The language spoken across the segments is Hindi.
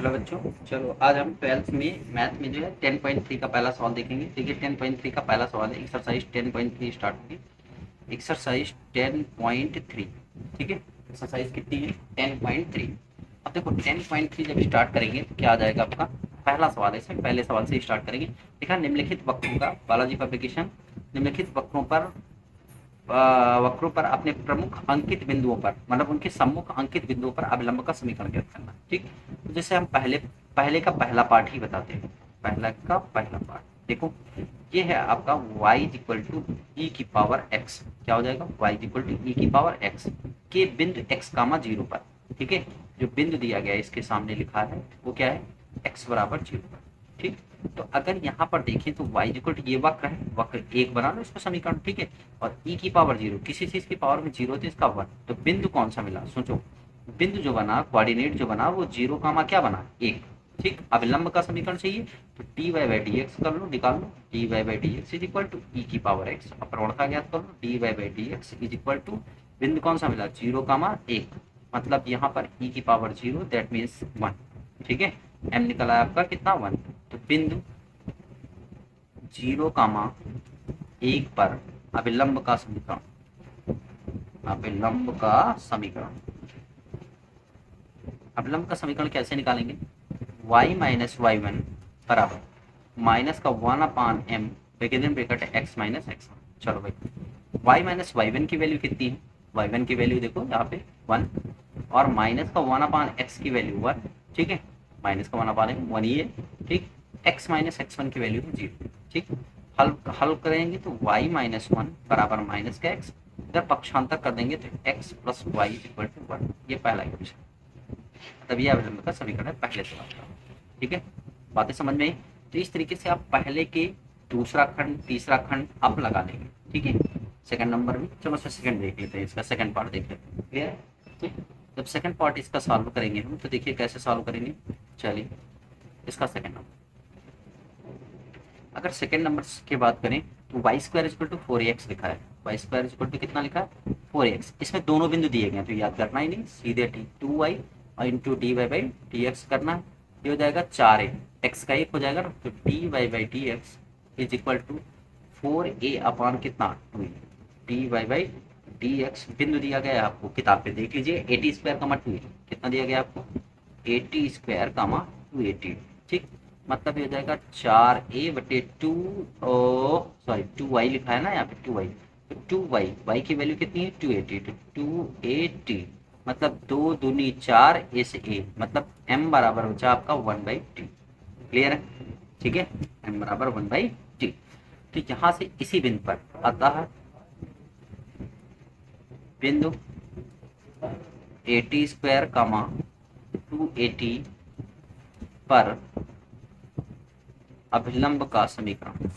हेलो बच्चों, चलो आज हम 12th में मैथ में जो है 10.3 का पहला सवाल देखेंगे। देखिए 10.3 का पहला सवाल है, एक्सरसाइज 10.3 स्टार्ट होगी। एक्सरसाइज 10.3, ठीक है। एक्सरसाइज कितनी है? 10.3। अब देखो 10.3 जब स्टार्ट करेंगे तो क्या आ जाएगा आपका? पहला सवाल है, इसमें पहले सवाल से स्टार्ट करेंगे। देखा, निम्नलिखित वक्रों का, बालाजी पब्लिकेशन, निम्नलिखित वक्रों पर अपने प्रमुख अंकित बिंदुओं पर, मतलब उनके सम्मुख अंकित बिंदुओं पर अभिलंब का समीकरण ज्ञात करना। ठीक, तो जैसे हम पहले पहले का पहला पार्ट ही बताते हैं। पहला का पहला पार्ट देखो, ये है आपका y इक्वल टू ई की पावर x। क्या हो जाएगा? y इक्वल टू ई की पावर x के बिंदु x कामा जीरो पर। ठीक है, जो बिंदु दिया गया है इसके सामने लिखा है वो क्या है? x बराबर जीरो पर। ठीक, तो अगर यहाँ पर देखें तो y इक्वल टू ये वक्र है, वक्र एक बना लो इसको समीकरण। ठीक है, और e की पावर जीरो, किसी चीज की पावर में जीरो तो इसका वन, तो बिंदु कौन सा मिला? सोचो, बिंदु जो बना, कोऑर्डिनेट जो बना वो जीरो कामा क्या बना? एक। ठीक, अभिलंब का समीकरण चाहिए तो D Y by D X कर लो, निकाल लो। D Y by D x is equal to E की पावर एक्स, प्रवणता ज्ञात कर लो। D Y by D x is equal to बिंदु कौन सा मिला? जीरो कामा एक, मतलब यहाँ पर ई की power zero, that means one. ठीक है, एम निकला है आपका कितना? वन। तो बिंदु जीरो कामा एक पर अभिलंब का समीकरण, अभिलंब का समीकरण, अभिलंब का समीकरण कैसे निकालेंगे? y माइनस वाई वन बराबर माइनस का वन अपान एम विगिन bracket x minus x one. चलो भाई, y माइनस वाई वन की वैल्यू कितनी है? वाई वन की वैल्यू देखो यहाँ पे वन, और माइनस का वन अपान एक्स की वैल्यू वन। ठीक है, माइनस का वन अपान एम वन ही है। ठीक, एक्स माइनस एक्स वन की वैल्यू है जीरो। ठीक, हल हल करेंगे तो y माइनस वन बराबर माइनस का एक्स, इधर पक्षांतर कर देंगे तो x plus y equal to one. ये पहला इक्वेशन, तब ये अभिलंब का समीकरण है पहले सवाल का। ठीक है, बातें समझ में आई? तो इस तरीके से आप पहले के दूसरा खंड, तीसरा खंड आप लगा लेंगे। ठीक है, सेकंड नंबर में, चलो सेकंड देख लेते हैं, इसका सेकंड पार्ट देख लेते हैं। क्लियर है? ठीक, जब सेकंड पार्ट इसका सॉल्व करेंगे हम, तो देखिए कैसे सॉल्व करेंगे। चलिए, इसका सेकंड नंबर, अगर सेकंड नंबर की बात करें तो y square equal to four x लिखा है। वाई स्क्वायर इक्वल टू कितना लिखा है? Four x. इसमें दोनों बिंदु दिए गए हैं तो याद करना ही नहीं, सीधे टी टू वाई और into d Y by D x करना है। ये हो जाएगा चार ए, एक्स का एक हो जाएगा ना, तो D Y by D x is equal to four A upon कितना? Two A. D Y by D X बिंदु दिया गया है आपको, किताब पे देख लीजिए, A T square comma two A. कितना दिया गया आपको? A T square comma two A T. ठीक, मतलब ये हो जाएगा चार ए बटे टू, सॉरी टू वाई लिखा है ना यहाँ पे, टू वाई, तो टू वाई, वाई की वैल्यू कितनी है? टू एटी, तो टू एटी मतलब दो दूनी चार ए से ए, मतलब एम बराबर हो जाए आपका वन बाई टी। क्लियर है? ठीक है, एम बराबर वन बाई टी। तो यहाँ से इसी बिंदु पर अतः बिंदु a t square comma two a t पर अभिलंब का समीकरण,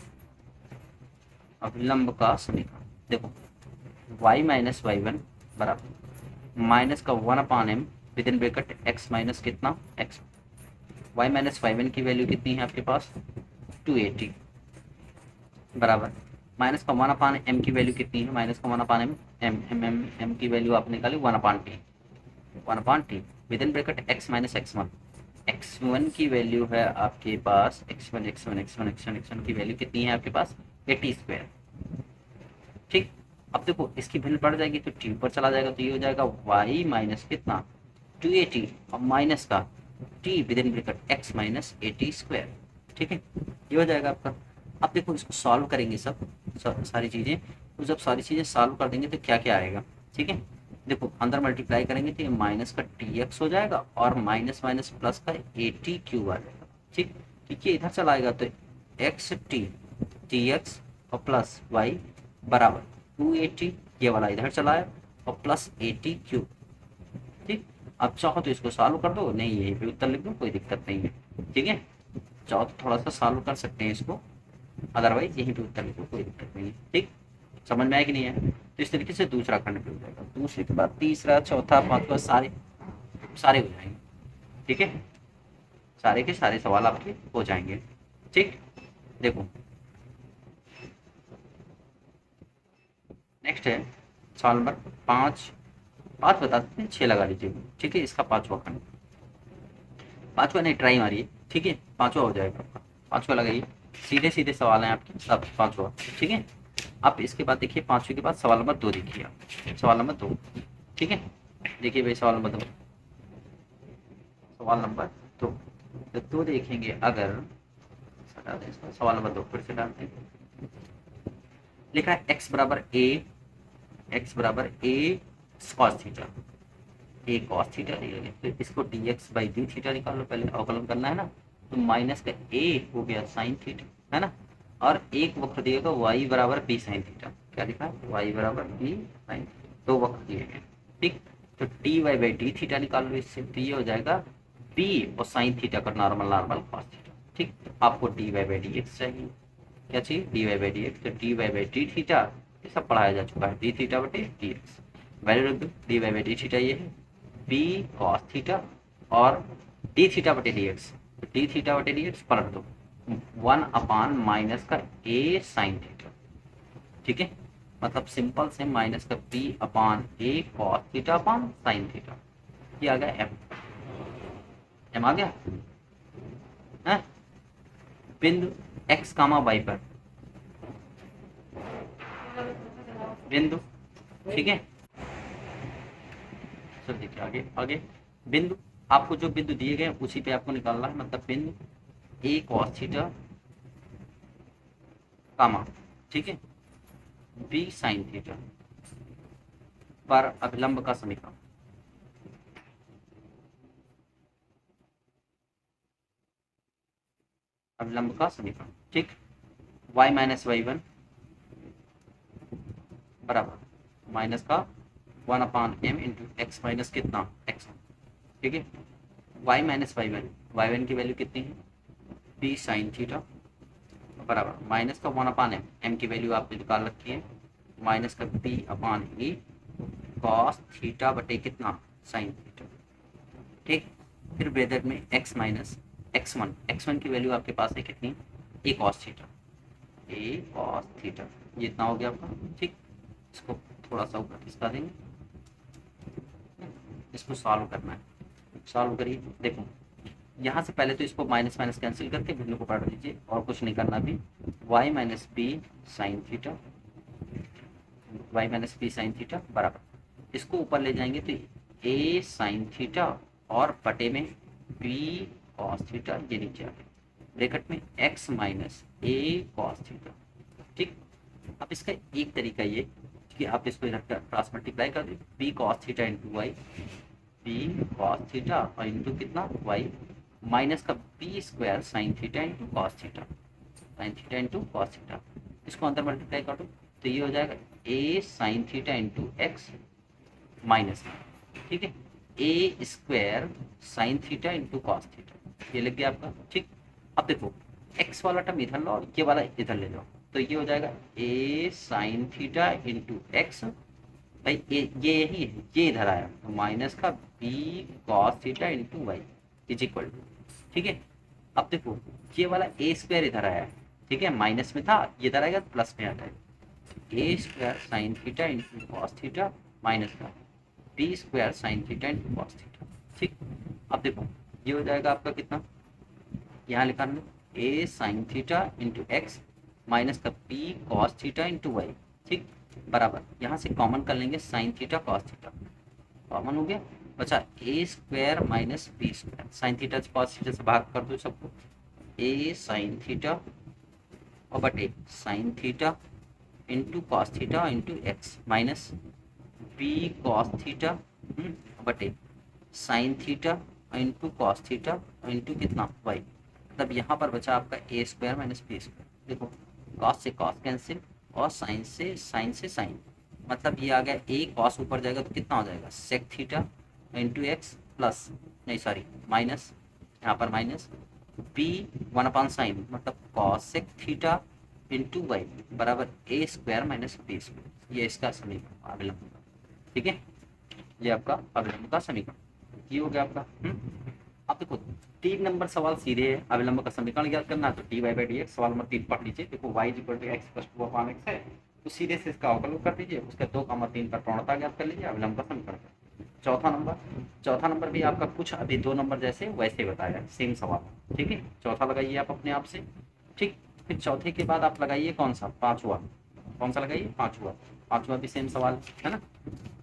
अभिलंब का समीकरण देखो, y माइनस वाई वन बराबर माइनस का one upon m with in bracket x minus कितना? X. y minus Y one की वैल्यू कितनी है आपके पास? 280 बराबर माइनस का वन अपान एम की वैल्यू कितनी है? माइनस का one upon m, m m m m की वैल्यू आपने निकाली one upon t, one upon t with in bracket x minus x one. X one की वैल्यू है आपके पास, x one x one x one x one x one की वैल्यू कितनी है आपके पास? 80 स्क्वायर। ठीक, अब देखो इसकी भिन्न बढ़ जाएगी तो टी ऊपर चला जाएगा, तो ये हो जाएगा वाई माइनस कितना? 280 और माइनस का T with in bracket x minus 80 square. ठीक है, ये हो जाएगा आपका। अब देखो इसको सॉल्व करेंगे सारी चीज़ें, तो जब सारी चीज़ें सॉल्व कर देंगे तो क्या क्या आएगा? ठीक है, देखो अंदर मल्टीप्लाई करेंगे तो ये माइनस का टी एक्स हो जाएगा और माइनस माइनस प्लस का ए टी क्यू आ जाएगा। ठीक, क्योंकि इधर चला आएगा तो एक्स टी टी एक्स और प्लस वाई बराबर 280, ये वाला इधर चला है, और प्लस 80 क्यूब। ठीक, अब चाहो तो इसको सॉल्व कर दो, नहीं यही पे उत्तर लिख दो, कोई दिक्कत नहीं है। ठीक है, चाहो तो थोड़ा सा सॉल्व कर सकते हैं इसको, अदरवाइज यहीं पे उत्तर लिख दो, कोई दिक्कत नहीं है। ठीक, समझ में आया कि नहीं है? तो इस तरीके से दूसरा खंड पे हो जाएगा, दूसरे के बाद तीसरा, चौथा, पांचवा, सारे सारे हो जाएंगे। ठीक है, सारे के सारे सवाल आपके हो जाएंगे। ठीक, देखो नेक्स्ट है सवाल नंबर पाँच, पाँच बता देते हैं, छः लगा लीजिए। ठीक है, इसका पांचवा खंड, पाँचवा नहीं, ट्राई मारिए, ठीक है, पाँचवा हो जाएगा आपका, पाँचवा लगाइए, सीधे सीधे सवाल हैं आपके सब पाँचवा, ठीक है। अब इसके बाद देखिए पाँचवे के बाद सवाल नंबर 2 देखिए आप, सवाल नंबर 2, ठीक है। देखिए भाई सवाल नंबर 2, सवाल नंबर 2, तो 2 देखेंगे अगर, हटा दें इसको, सवाल नंबर 2 फिर से डालते हैं। लिखा है एक्स बराबर ए, एक्स बराबर ए कॉस थीटा, ए कॉस थीटा लिया, फिर इसको D x by d theta निकाल लो, पहले अवकलन करना है ना, तो माइनस का ए हो गया साइन थीटा, है ना, और एक वक्र दिएगा वाई बराबर बी साइन थीटा, क्या लिखा है, वाई बराबर बी साइन, दो वक्र दिए गए, ठीक। तो D Y by d theta निकाल लो इससे, तो ये हो जाएगा बी और साइन थीटा का नॉर्मल नॉर्मल कॉस थीटा, ठीक। तो आपको d Y by D x चाहिए, क्या चाहिए, d Y by D x, तो D Y by d theta ये सब पढ़ाया जा चुका है, डी थीटा बटे डी एक्स, वैल्यू रख दो, d Y by d theta ये है बी कॉस थीटा, और डी थीटा बटे डी एक्स, तो डी थीटा बटे डी एक्स पलट दो, 1 माइनस का ए साइन थीटा, ठीक है, मतलब सिंपल से माइनस का b upon a cos theta upon sine theta, ये आ गया एम, एम आ गया है। बिंदु एक्स कामा वाई पर, बिंदु, ठीक है, चल देखिए आगे आगे, बिंदु आपको जो बिंदु दिए गए उसी पे आपको निकालना है, मतलब बिंदु ए कॉस थीटा कामा, ठीक है, बी साइन थीटा पर अभिलंब का समीकरण, अभिलंब का समीकरण, ठीक, y माइनस वाई वन बराबर माइनस का 1/m इंटू एक्स माइनस कितना x, ठीक है, y माइनस वाई वन की वैल्यू कितनी है, b साइन थीटा बराबर माइनस का 1/m, m की वैल्यू आपने निकाल रखी है, माइनस का b अपान e कॉस थीटा बटे कितना साइन थीटा, ठीक। फिर ब्रैकेट में x माइनस x1 की वैल्यू आपके पास है कितनी, a cos theta, a cos theta, ये इतना हो गया आपका, ठीक। इसको थोड़ा सा ऊपर खिसका देंगे, इसको सॉल्व करना है, सॉल्व करिए, देखो यहाँ से पहले तो इसको माइनस माइनस कैंसिल करके बिंदु को पढ़ लीजिए, और कुछ नहीं करना भी, y minus b sine theta, y minus b sine theta बराबर, इसको ऊपर ले जाएंगे तो a साइन थीटा और बटे में b कॉस थीटा, ये नीचे आ गया, ब्रैकेट में x minus a cos theta, ठीक। अब इसका एक तरीका ये कि आप इसको क्रॉस मल्टीप्लाई कर दो, b cos theta into y, b cos theta और इंटू कितना वाई, माइनस का b square sine theta into cos theta, sine theta into cos theta, इसको अंदर मल्टीप्लाई कर दो तो ये हो जाएगा a sine theta into x minus, ठीक है, a square sine theta into cos theta, ये लग गया आपका, ठीक। अब देखो एक्स वाला टर्म इधर लो और ये वाला इधर ले जाओ, तो ये हो जाएगा a sine theta into x, भाई ये यही है, ये इधर आया तो माइनस का b cos theta into y is equal to, ठीक है। अब देखो ये वाला ए स्क्वायर इधर आया है, ठीक है, माइनस में था, ये इधर आएगा प्लस में आता है, a square sine theta into cos theta minus का b square sine theta into cos theta, ठीक। अब देखो ये हो जाएगा आपका कितना, यहाँ लिखा लो a sine theta into x minus का b cos theta into y, ठीक, बराबर यहाँ से कॉमन कर लेंगे sine theta cos theta, common हो गया, बचा a square minus b square, sine theta से कॉस थीटा से भाग कर दो सबको, ए साइन थीटा और बटे sine theta into cos theta into x minus b cos theta बटे sine theta into cos theta into कितना वाई, मतलब यहाँ पर बचा आपका a square minus b square, देखो कॉस से कॉस कैंसिल और साइन से साइन, मतलब ये आ गया ए कॉस ऊपर जाएगा तो कितना हो जाएगा sec theta into x plus नहीं सॉरी माइनस, यहाँ पर माइनस बी 1/sin मतलब cosec theta into y बराबर a square minus b square, ये इसका समीकरण अभिलंब, ठीक है, ये आपका अभिलंब का समीकरण, ये हो गया आपका। अब देखो 3 नंबर सवाल सीधे है, अभिलंब का समीकरण ज्ञात करना है तो D Y by D x, सवाल नंबर 3 पढ़ लीजिए, देखो y equal to x plus 2/x है, तो सीधे से इसका अवकलन कर दीजिए, उसके 2, 3 पर प्रवणता ज्ञात कर लीजिए, अभिलंब का समीकरण। चौथा नंबर भी आपका कुछ अभी 2 नंबर जैसे वैसे बताया, सेम सवाल। ठीक है, चौथा लगाइए आप अपने आप से। ठीक, फिर चौथे के बाद आप लगाइए कौन सा, पांचवा। कौन सा लगाइए, पांचवा। पांचवा भी सेम सवाल है ना।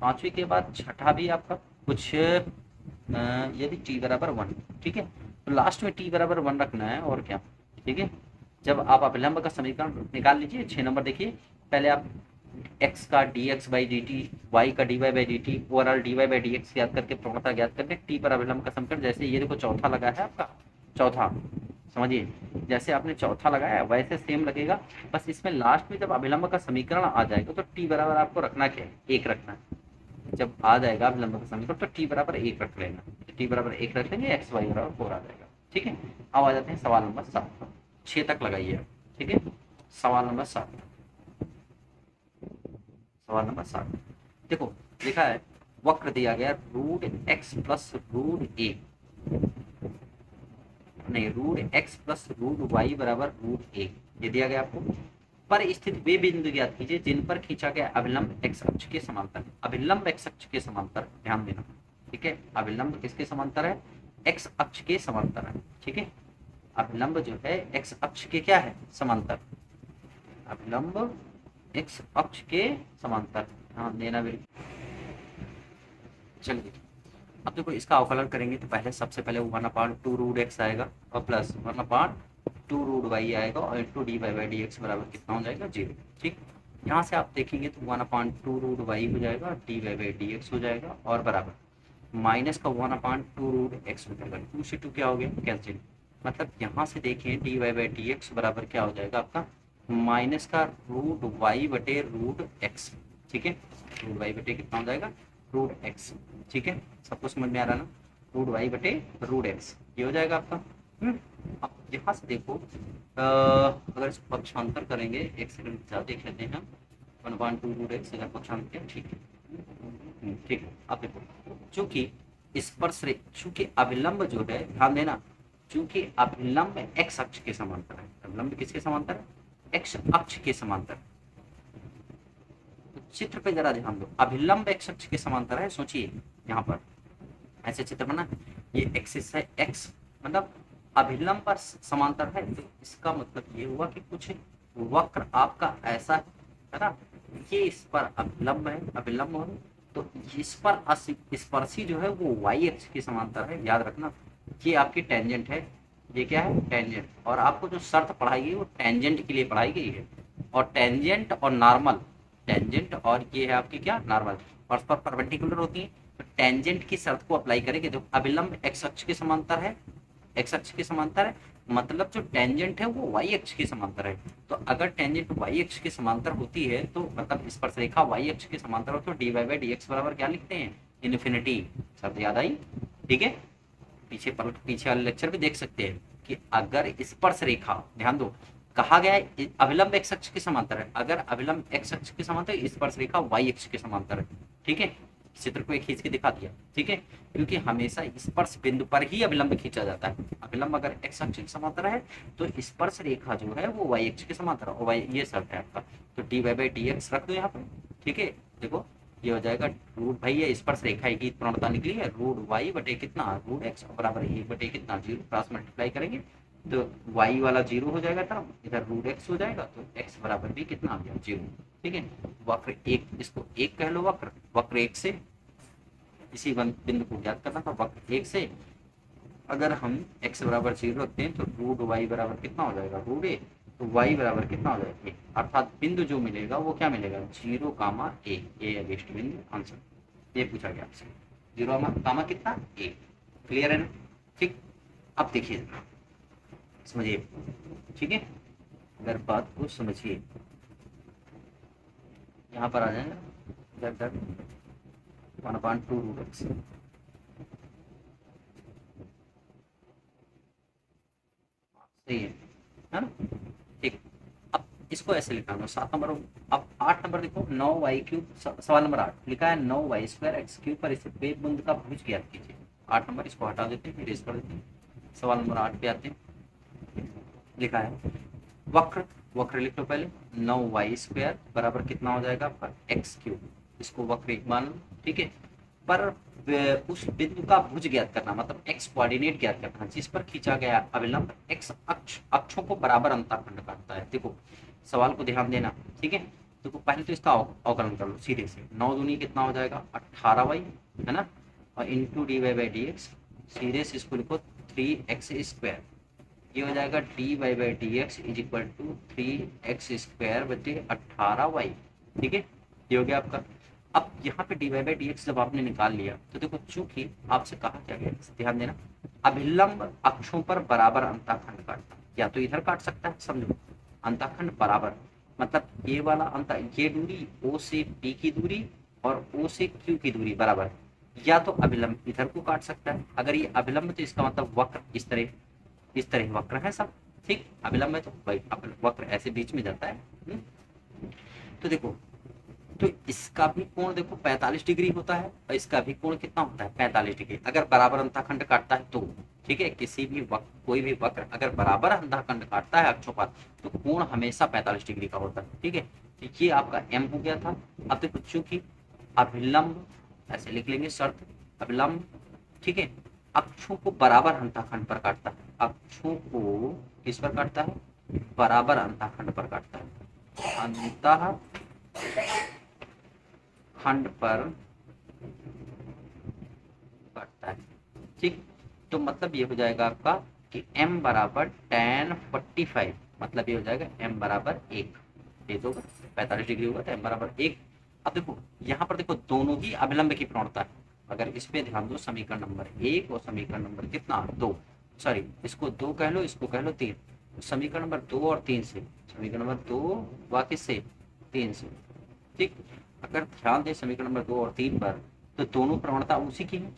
पांचवी के बाद छठा भी आपका कुछ ये भी टी बराबर 1। ठीक है, तो लास्ट में टी बराबर 1 रखना है और क्या। ठीक है, जब आप अभिलंब का समीकरण निकाल लीजिए, 6 नंबर देखिए। पहले आप एक्स का d x by d t, y का d Y by d t, overall d Y by D x याद करके, प्रवणता ज्ञात करके, टी पर अभिलंब का समीकरण। जैसे ये देखो चौथा लगा है आपका, चौथा समझिए, जैसे आपने चौथा लगाया वैसे सेम लगेगा। बस इसमें लास्ट में जब अभिलंब का समीकरण आ जाएगा तो टी बराबर आपको रखना क्या है, 1 रखना है। जब आ जाएगा अभिलंब का समीकरण तो टी बराबर 1 रख लेना। टी बराबर 1 रख लेंगे, एक्स वाई बराबर 4 आ जाएगा। ठीक है, अब आ जाते हैं सवाल नंबर 7 पर। 6 तक लगाइए। ठीक है, सवाल नंबर 7। सवाल नंबर 7 देखो, लिखा है वक्र दिया गया root x plus root a, नहीं root x plus root y बराबर रूट ए, ये दिया गया आपको। पर स्थित वे बिंदु ज्ञात कीजिए जिन पर खींचा गया अभिलंब एक्स अक्ष के समांतर। अभिलंब एक्स अक्ष के समांतर, ध्यान देना। ठीक है, अभिलंब किसके समांतर है, एक्स अक्ष के समांतर है। ठीक है, अभिलंब जो है एक्स अक्ष के क्या है, समांतर। अभिलंब एक्स अक्ष के समांतर, ध्यान देना बिल्कुल। चलिए, अब देखो इसका अवकलन करेंगे तो पहले सबसे पहले 1/2 रूट एक्स आएगा और प्लस 1/2 रूट वाई आएगा और into d Y by D x बराबर कितना हो जाएगा, 0। ठीक, यहाँ से आप देखेंगे तो 1/2 रूट वाई हो जाएगा, d Y by D x हो जाएगा और बराबर माइनस का 1/2 रूट एक्स हो जाएगा। 2 से 2 क्या हो गया, कैंसिल। मतलब यहाँ से देखें d Y by D x बराबर क्या हो जाएगा आपका, माइनस का रूट वाई बटे रूट एक्स। ठीक है, रूट वाई बटे कितना हो जाएगा, रूट एक्स। ठीक है, सबको समझ में आ रहा ना, रूट वाई बटे रूट एक्स ये हो जाएगा आपका। अब यहाँ से देखो अगर इसको पक्षांतर करेंगे, एक सेकंड ज़्यादा देख लेते हैं। 1/2 रूट एक्स अगर पक्षांतर किया, ठीक है। ठीक है, अब देखो चूंकि स्पर्श चूंकि अभिलंब जो है, ध्यान देना, चूंकि अभिलंब एक्स अक्ष के समांतर है। अभिलंब किसके समांतर है, एक्स अक्ष के समांतर। चित्र पे जरा ध्यान दो, अभिलंब एक्स अक्ष के समांतर है। सोचिए यहाँ पर ऐसे चित्र बना, ये एक्सिस है एक्स, मतलब अभिलंब पर समांतर है, तो इसका मतलब ये हुआ कि कुछ वक्र आपका ऐसा है ना, ये इस पर अभिलंब है, अभिलंब हो, तो इस पर स्पर्शी जो है वो वाई एक्स के समांतर है। याद रखना, ये आपकी टेंजेंट है, ये क्या है, टेंजेंट। और आपको जो शर्त पढ़ाई गई वो टेंजेंट के लिए पढ़ाई गई है। और टेंजेंट और नॉर्मल, टेंजेंट और ये है आपकी क्या, नॉर्मल, परस्पर परपेंडिकुलर होती है। तो टेंजेंट की शर्त को अप्लाई करेंगे। तो अभिलंब एक्स अक्ष के समांतर है, एक्स अक्ष के समांतर है, मतलब जो टेंजेंट है वो वाई अक्ष के समांतर है। तो अगर टेंजेंट वाई अक्ष के समांतर होती है तो मतलब स्पर्शरेखा वाई अक्ष के समांतर हो, तो D Y by D x बराबर क्या लिखते हैं, इन्फिनिटी। शर्त याद आई, ठीक है। पीछे वाले लेक्चर भी देख सकते हैं कि अगर स्पर्श रेखा, ध्यान दो, कहा गया है अभिलंब एक्स अक्ष के समांतर है, अगर अभिलंब एक्स अक्ष के समांतर, स्पर्श रेखा वाई अक्ष के समांतर है। ठीक है, चित्र को एक खींच के दिखा दिया। ठीक है, क्योंकि हमेशा स्पर्श बिंदु पर ही अभिलंब खींचा जाता है। अभिलंब अगर एक्स अक्ष के समांतर है तो स्पर्श रेखा जो है वो वाई अक्ष के समांतर है, और ये शर्त है आपका। तो D Y by D x रख दो यहाँ पे। ठीक है, देखो ये हो जाएगा रूट, भाई ये स्पर्श रेखा की प्रवणता निकली है, रूट वाई बटे कितना, रूट एक्स बराबर 1 बटे कितना, 0, क्रॉस मल्टीप्लाई करेंगे तो y वाला 0 हो जाएगा टर्म, इधर रूट एक्स हो जाएगा, तो x बराबर भी कितना आ गया, 0। ठीक है, वक्र एक, इसको एक कह लो, वक्र, वक्र एक से इसी बिंदु को ज्ञात करना था। वक्र एक से अगर हम x बराबर 0 रखते हैं तो रूट y बराबर कितना हो जाएगा, रूट a, तो y बराबर कितना हो जाएगा, a, अर्थात बिंदु जो मिलेगा वो क्या मिलेगा, 0, a, ये है बेस्ट बिंदु, आंसर। ये पूछा गया आपसे, 0, कितना, a। क्लियर है ना। ठीक, अब देखिए समझिए, ठीक है, अगर बात को समझिए, यहाँ पर आ जाएगा इधर 1/2 रूट एक्स, सही है ना। ठीक, अब इसको ऐसे लिखा है 7 नंबर। अब 8 नंबर देखो, 9y³ सवाल नंबर 8 लिखा है 9y² x³ पर इसे वेब बिंदु का भुज ज्ञात कीजिए। 8 नंबर इसको हटा देते हैं, इरेज कर देते हैं। सवाल नंबर 8 पे आते हैं, लिखा है वक्र, वक्र लिख लो पहले, 9y² बराबर कितना हो जाएगा आपका x³, इसको वक्र एक मान लो। ठीक है, पर उस बिंदु का भुज ज्ञात करना, मतलब एक्स कोऑर्डिनेट ज्ञात करना जिस पर खींचा गया अभिलंब एक्स अक्षों को बराबर अंतःखंड काटता है। देखो सवाल को ध्यान देना, ठीक है। देखो पहले तो इसका अवकलन कर लो सीधे से, 9 दूनी कितना हो जाएगा 18y, है ना, और into d Y by D x, सीधे से इसको लिखो 3x², ये हो जाएगा d Y by D x is equal to 3x² बटे 18y, ठीक है, ये हो गया आपका। अब यहाँ पे d Y by D x जब आपने निकाल लिया तो देखो चूंकि आपसे कहा क्या गया, ध्यान देना, अभिलंब अक्षों पर बराबर अंतःखंड काटता है, या तो इधर काट सकता है, समझो अंतःखंड बराबर मतलब ये वाला ये दूरी ओ से पी की दूरी और ओ से क्यू की दूरी बराबर, या तो अभिलंब इधर को काट सकता है, अगर ये अभिलंब तो इसका मतलब वक्र इस तरह वक्र है सब, ठीक, अभिलंब है तो भाई वक्र ऐसे बीच में जाता है। तो देखो तो इसका भी कोण देखो 45 डिग्री होता है और इसका भी कोण कितना होता है 45 डिग्री, अगर बराबर अंतःखंड काटता है तो, ठीक है, किसी भी वक्र कोई भी वक्र अगर बराबर अंतःखंड काटता है अक्षों पर तो कोण हमेशा 45 डिग्री का होता है, ठीक है। तो ये आपका m हो गया था। अब देखो चूंकि अभिलंब ऐसे लिख लेंगे शर्त, अभिलंब, ठीक है, अक्षों को बराबर अंतःखंड पर काटता है, अक्षों को किस पर काटता है, बराबर अंतःखंड पर काटता है, अंतःखंड पर काटता है, ठीक। तो मतलब ये हो जाएगा आपका कि m बराबर tan 45, मतलब ये हो जाएगा m बराबर 1, ये तो 45 डिग्री होगा तो m बराबर 1। अब देखो यहाँ पर देखो दोनों ही अभिलंब की प्रवणता है, अगर इस पे ध्यान दो, समीकरण नंबर 1 और समीकरण नंबर कितना 2, सॉरी इसको 2 कह लो, इसको कह लो 3, समीकरण नंबर 2 और 3 से, समीकरण नंबर 2 व किससे 3 से, ठीक। अगर ध्यान दें समीकरण नंबर 2 और 3 पर तो दोनों प्रवणता उसी की है,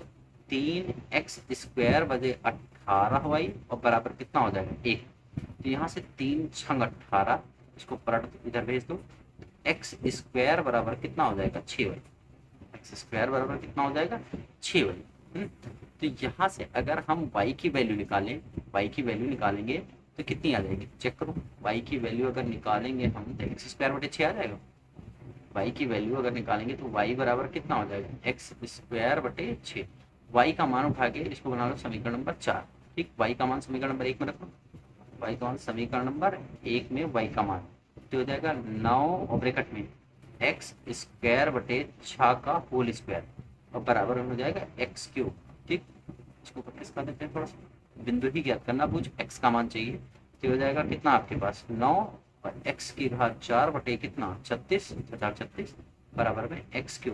3x² बजे 18y और बराबर कितना हो जाएगा 1, तो यहाँ से 3 छंग 18, इसको पलट इधर भेज दो, x² बराबर कितना हो जाएगा 6y, x² बराबर कितना हो जाएगा 6y। तो यहाँ से अगर हम y की वैल्यू निकालें, y की वैल्यू निकालेंगे तो कितनी आ जाएगी, चेक करो, y की वैल्यू अगर निकालेंगे हम तो x² बटे 6 आ जाएगा, y की वैल्यू अगर निकालेंगे तो y बराबर कितना हो जाएगा x² बटे 6, y का मान उठा के इसको बना लो समीकरण नंबर 4, ठीक, y का मान समीकरण नंबर 1 में रखो, y का मान समीकरण नंबर 1 में y का मान तो हो जाएगा 9 और ब्रैकेट में x² बटे 6 का होल स्क्वायर और बराबर हो जाएगा x³, ठीक। इसको प्रैक्टिस कर देते हैं थोड़ा सा, बिंदु ही ज्ञात करना, पूछ x का मान चाहिए, तो हो जाएगा कितना आपके पास 9 और x की घात 4 बटे कितना 36, 36 बराबर में x³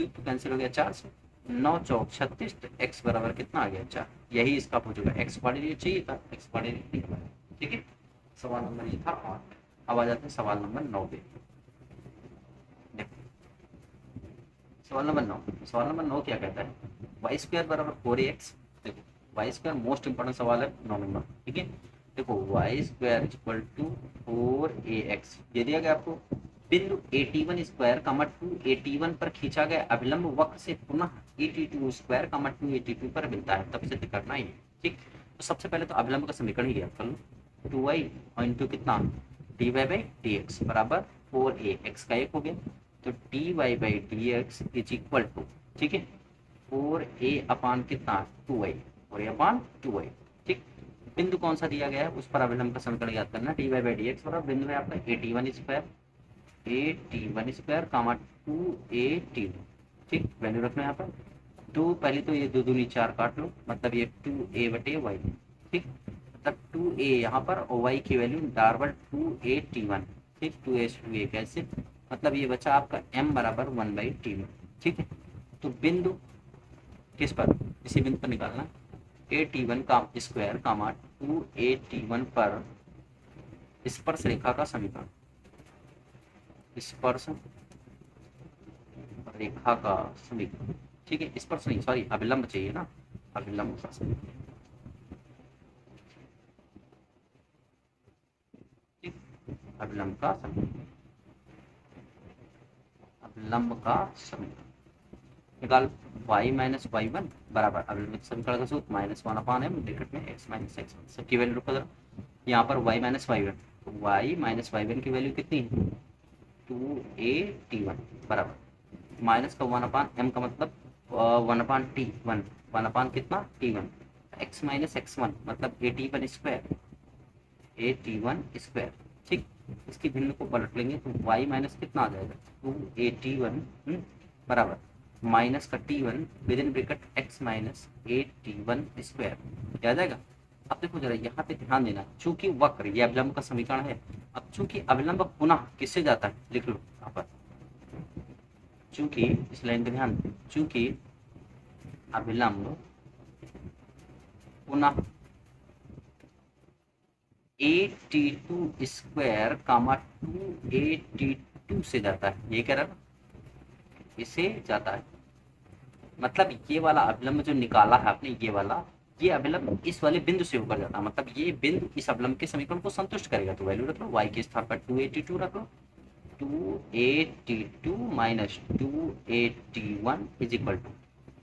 तो कैंसिल हो गया 4 से, 9 चौक 36, तो x बराबर कितना आ गया 4, यही इसका पूछेगा, x कोऑर्डिनेट चाहिए था, x कोऑर्डिनेट नहीं हमारा, ठीक है। सवाल नंबर ये था 8। अब आ जाते हैं सवाल नंबर 9 पे, देखो सवाल नंबर 9, सवाल नंबर 9 क्या कहता है, y² बराबर 4ax, देखो y² मोस्ट इंपोर्टेंट सवाल है 9 नंबर, ठीक है। देखो y² इक्वल टू 4ax, ये दिया गया आपको, बिंदु 81 स्क्वायर कमा 281 पर खींचा गया अभिलंब वक्र से पुनः 82 स्क्वायर कमा 282 पर मिलता है, तब सिद्ध करना ही है, ठीक। तो सबसे पहले तो अभिलंब का समीकरण ही ज्ञात कर लो, 2y और इंटू कितना dy बाई डी एक्स बराबर 4ax का 1 हो गया, तो dy by D x is equal to, ठीक है, 4a अपान कितना 2y, 4a अपान 2y, ठीक। बिंदु कौन सा दिया गया है उस पर अभिलंब का समीकरण याद करना, dy बाई डी एक्स बराबर बिंदु है आपका 81 स्क्वायर कामा 281, ठीक, वैल्यू रखना यहाँ पर, 2 पहले तो ये 2 दूनी 4 काट लो, मतलब ये 2a बटे y, ठीक, मतलब 2a यहाँ पर और y की वैल्यू डार्बल 281, ठीक, 2a कैसे, मतलब ये बचा आपका m बराबर 1/t1, ठीक है। तो बिंदु किस पर, इसी बिंदु पर निकालना, a_t1 का स्क्वायर कामा 2a_t1 पर स्पर्श रेखा का समीकरण, स्पर्श रेखा का समीकरण, ठीक है, स्पर्श नहीं सॉरी अभिलंब चाहिए ना, अभिलंब का समीकरण, ठीक, अभिलंब का समीकरण, अभिलंब का समीकरण निकाल, y माइनस y1 बराबर अभिलंब समीकरण का सूत्र -1/m ब्रैकेट में x माइनस x1, सबकी वैल्यू रखो जरा, यहाँ पर y माइनस y1, तो y माइनस y1 की वैल्यू कितनी है 2a_t1 बराबर माइनस का 1/m का मतलब one upon t one, one upon कितना t one, x minus x one मतलब a t one square, a t one square. ठीक, इसकी भिन्न को पलट लेंगे तो वाई माइनस कितना आ जाएगा, टू ए टी वन बराबर माइनस का T one with in bracket x minus A t one square, क्या आ जाएगा। अब देखो जरा यहाँ पे ध्यान देना, चूंकि वक्र ये अभिलंब का समीकरण है, अब चूंकि अभिलंब पुनः किससे जाता है, लिख लो यहाँ पर, चूंकि इस लाइन पे ध्यान, चूंकि अभिलंब पुनः a t two square comma two a t two से जाता है, ये कह रहा है इसे जाता है, मतलब ये वाला अभिलंब जो निकाला है आपने, ये वाला, ये अभिलंब इस वाले बिंदु से होकर जाता है, मतलब ये बिंदु इस अभिलंब के समीकरण को संतुष्ट करेगा। तो वैल्यू रख लो, y के स्थान पर 282 रख लो, 282 माइनस 281 इज इक्वल टू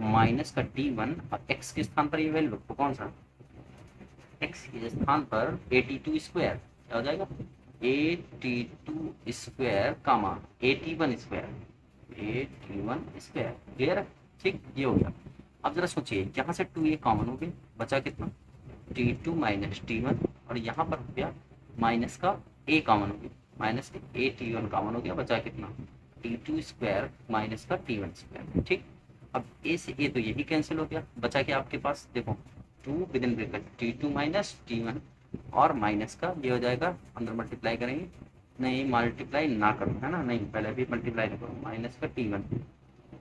माइनस का t1 और x के स्थान पर ये वैल्यू रखो, कौन सा, x के स्थान पर 82 स्क्वायर, क्या हो जाएगा 82 स्क्वायर कामा 81 स्क्वायर, 81 स्क्वायर, क्लियर है। ठीक, ये हो गया। अब जरा सोचिए, यहाँ से 2 ये कॉमन हो गया, बचा कितना t2 माइनस t1, और यहाँ पर हो गया माइनस का a कॉमन हो गया, माइनस के a t1 कॉमन हो गया, बचा कितना t2 स्क्वायर माइनस का t1 स्क्वायर। ठीक, अब a से a तो यही कैंसिल हो गया, बचा क्या आपके पास, देखो 2 with in bracket t2 minus t1 और माइनस का ये हो जाएगा, अंदर मल्टीप्लाई करेंगे, नहीं मल्टीप्लाई ना करो है ना, नहीं पहले भी मल्टीप्लाई ना करो, माइनस का t1,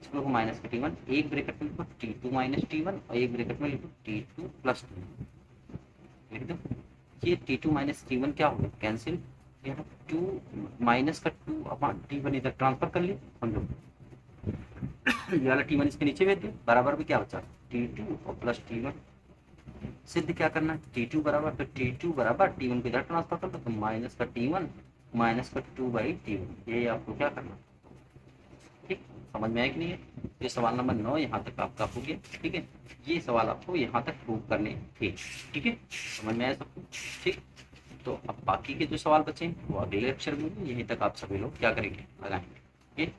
इसको लिखो माइनस का t1, एक ब्रैकेट में लिखो t2 माइनस t1 और एक ब्रैकेट में लिखो t2 प्लस t1, लिख दो। ये t2 माइनस t1 क्या होगा, कैंसिल, यहाँ 2 माइनस का 2 अपॉन t1 इधर ट्रांसफर कर लिए समझो, ये वाला t1 इसके नीचे भेज दिया, बराबर में क्या बचा t2 और प्लस t1, सिद्ध क्या करना है t2 बराबर, तो t2 बराबर t1 को इधर ट्रांसफर कर दो, तो माइनस का t1 माइनस का 2/t1, ये आपको क्या करना। ठीक, समझ में आया कि नहीं है। ये सवाल नंबर 9 यहाँ तक आपका हो गया। ठीक है, ये सवाल आपको यहाँ तक प्रूव करने थे। ठीक है, समझ में आया सब कुछ। ठीक, तो अब बाकी के जो सवाल बचे वो अगले लेक्चर में, यहीं तक आप सभी लोग क्या करेंगे, लगाएंगे। ठीक।